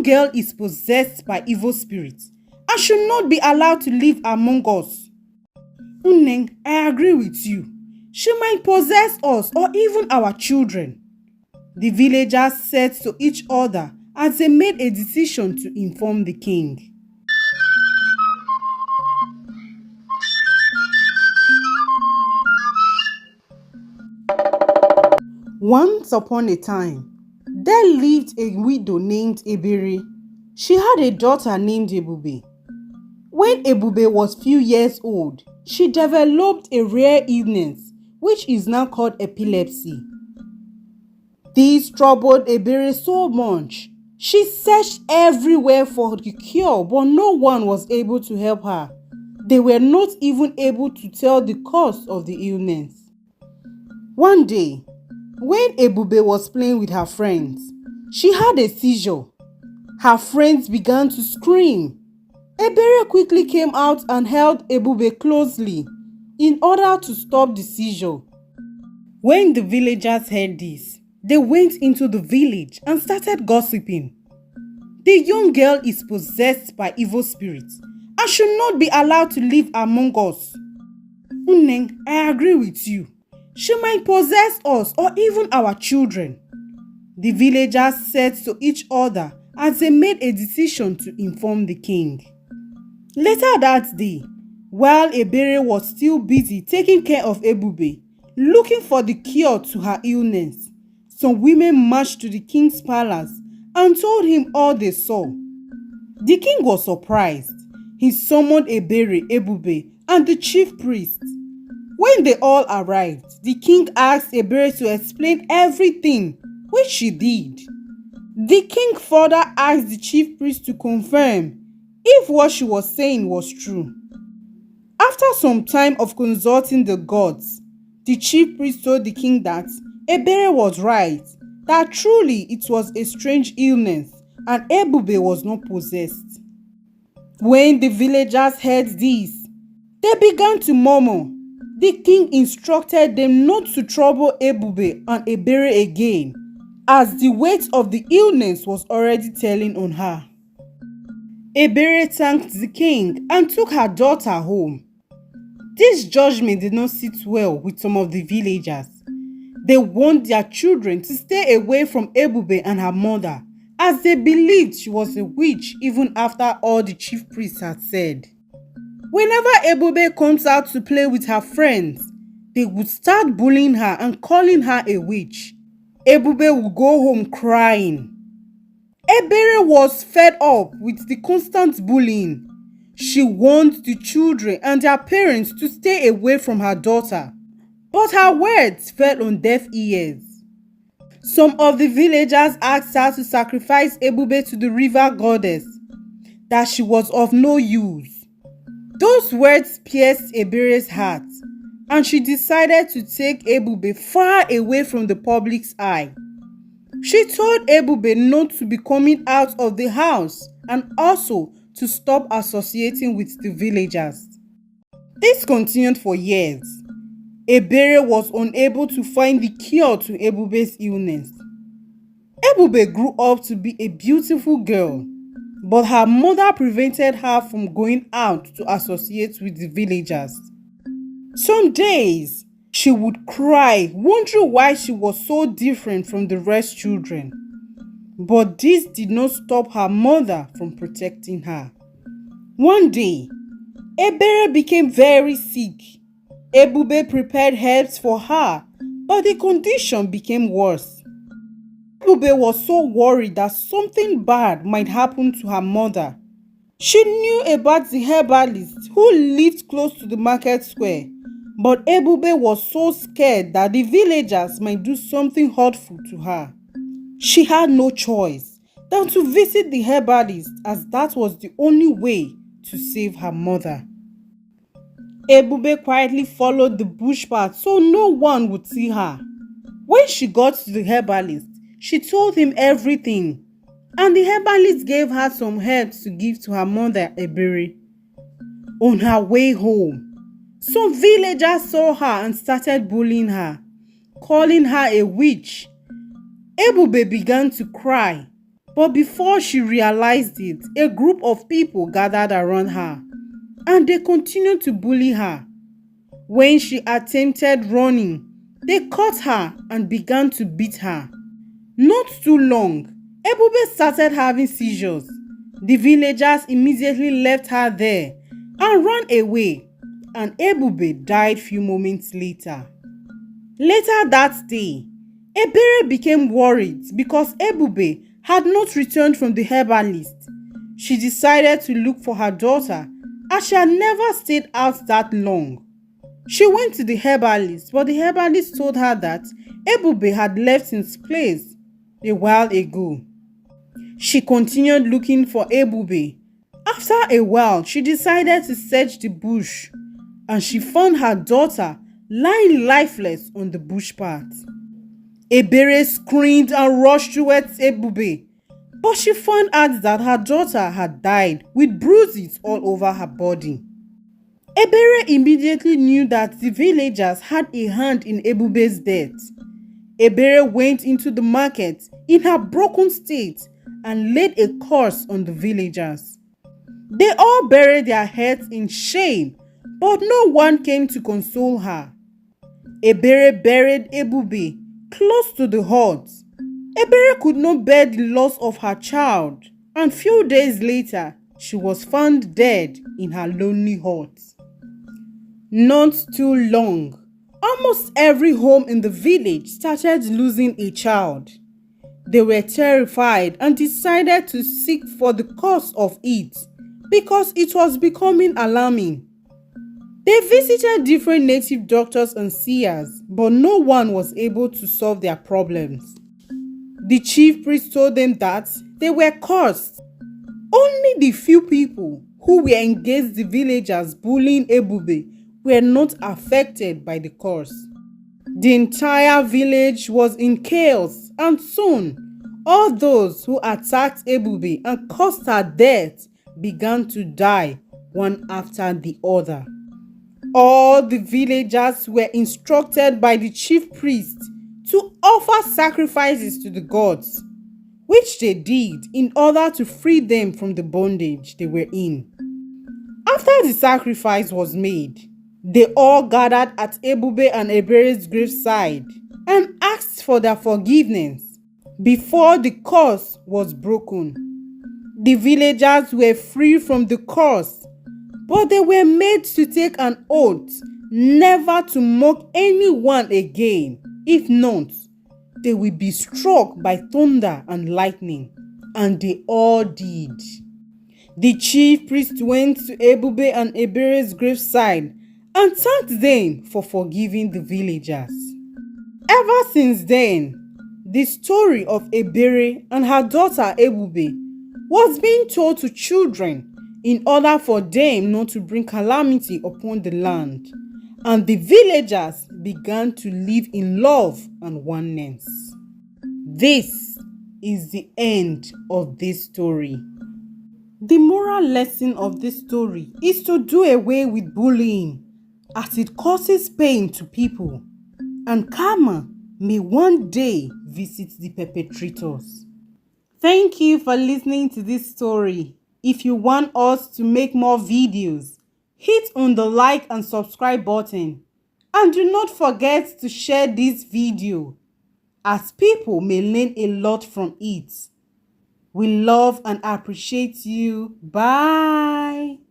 young girl is possessed by evil spirits and should not be allowed to live among us. Uneng, I agree with you. She might possess us or even our children. The villagers said to each other as they made a decision to inform the king. Once upon a time, there lived a widow named Ebere. She had a daughter named Ebube. When Ebube was few years old, she developed a rare illness which is now called epilepsy. This troubled Ebere so much. She searched everywhere for the cure, but no one was able to help her. They were not even able to tell the cause of the illness. One day, when Ebube was playing with her friends, she had a seizure. Her friends began to scream. Ebere quickly came out and held Ebube closely in order to stop the seizure. When the villagers heard this, they went into the village and started gossiping. The young girl is possessed by evil spirits and should not be allowed to live among us. Uneng, I agree with you. She might possess us or even our children. The villagers said to each other as they made a decision to inform the king. Later that day, while Ebere was still busy taking care of Ebube, looking for the cure to her illness, some women marched to the king's palace and told him all they saw. The king was surprised. He summoned Ebere, Ebube, and the chief priest. When they all arrived, the king asked Ebere to explain everything, which she did. The king further asked the chief priest to confirm if what she was saying was true. After some time of consulting the gods, the chief priest told the king that Ebere was right, that truly it was a strange illness and Ebube was not possessed. When the villagers heard this, they began to murmur. The king instructed them not to trouble Ebube and Ebere again, as the weight of the illness was already telling on her. Ebere thanked the king and took her daughter home. This judgment did not sit well with some of the villagers. They warned their children to stay away from Ebube and her mother, as they believed she was a witch even after all the chief priests had said. Whenever Ebube comes out to play with her friends, they would start bullying her and calling her a witch. Ebube would go home crying. Ebere was fed up with the constant bullying. She warned the children and their parents to stay away from her daughter, but her words fell on deaf ears. Some of the villagers asked her to sacrifice Ebube to the river goddess, that she was of no use. Those words pierced Ebere's heart, and she decided to take Ebube far away from the public's eye. She told Ebube not to be coming out of the house and also to stop associating with the villagers. This continued for years. Ebere was unable to find the cure to Ebube's illness. Ebube grew up to be a beautiful girl, but her mother prevented her from going out to associate with the villagers. Some days, she would cry, wondering why she was so different from the rest children. But this did not stop her mother from protecting her. One day, Ebere became very sick. Ebube prepared herbs for her, but the condition became worse. Ebube was so worried that something bad might happen to her mother. She knew about the herbalist who lived close to the market square, but Ebube was so scared that the villagers might do something hurtful to her. She had no choice than to visit the herbalist, as that was the only way to save her mother. Ebube quietly followed the bush path so no one would see her. When she got to the herbalist, she told him everything, and the herbalist gave her some herbs to give to her mother, Ebere. On her way home, some villagers saw her and started bullying her, calling her a witch. Ebube began to cry. But before she realized it, a group of people gathered around her and they continued to bully her. When she attempted running, they caught her and began to beat her. Not too long, Ebube started having seizures. The villagers immediately left her there and ran away, and Ebube died few moments later. Later that day, Ebere became worried because Ebube had not returned from the herbalist. She decided to look for her daughter as she had never stayed out that long. She went to the herbalist, but the herbalist told her that Ebube had left his place a while ago. She continued looking for Ebube. After a while, she decided to search the bush, and she found her daughter lying lifeless on the bush path. Ebere screamed and rushed towards Ebube, but she found out that her daughter had died with bruises all over her body. Ebere immediately knew that the villagers had a hand in Ebube's death. Ebere went into the market in her broken state and laid a curse on the villagers. They all buried their heads in shame, but no one came to console her. Ebere buried Ebube close to the hut. Ebere could not bear the loss of her child, and few days later, she was found dead in her lonely hut. Not too long, almost every home in the village started losing a child. They were terrified and decided to seek for the cause of it because it was becoming alarming. They visited different native doctors and seers, but no one was able to solve their problems. The chief priest told them that they were cursed. Only the few people who were engaged the villagers bullying Ebube were not affected by the curse. The entire village was in chaos, and soon all those who attacked Ebube and caused her death began to die one after the other. All the villagers were instructed by the chief priest to offer sacrifices to the gods, which they did in order to free them from the bondage they were in. After the sacrifice was made, they all gathered at Ebube and Ebere's graveside and asked for their forgiveness before the curse was broken. The villagers were free from the curse, but they were made to take an oath never to mock anyone again. If not, they will be struck by thunder and lightning. And they all did. The chief priest went to Ebube and Ebere's graveside and thanked them for forgiving the villagers. Ever since then, the story of Ebere and her daughter Ebube was being told to children in order for them not to bring calamity upon the land, and the villagers began to live in love and oneness. This is the end of this story. The moral lesson of this story is to do away with bullying, as it causes pain to people, and karma may one day visit the perpetrators. Thank you for listening to this story. If you want us to make more videos, hit on the like and subscribe button, and do not forget to share this video, as people may learn a lot from it. We love and appreciate you. Bye.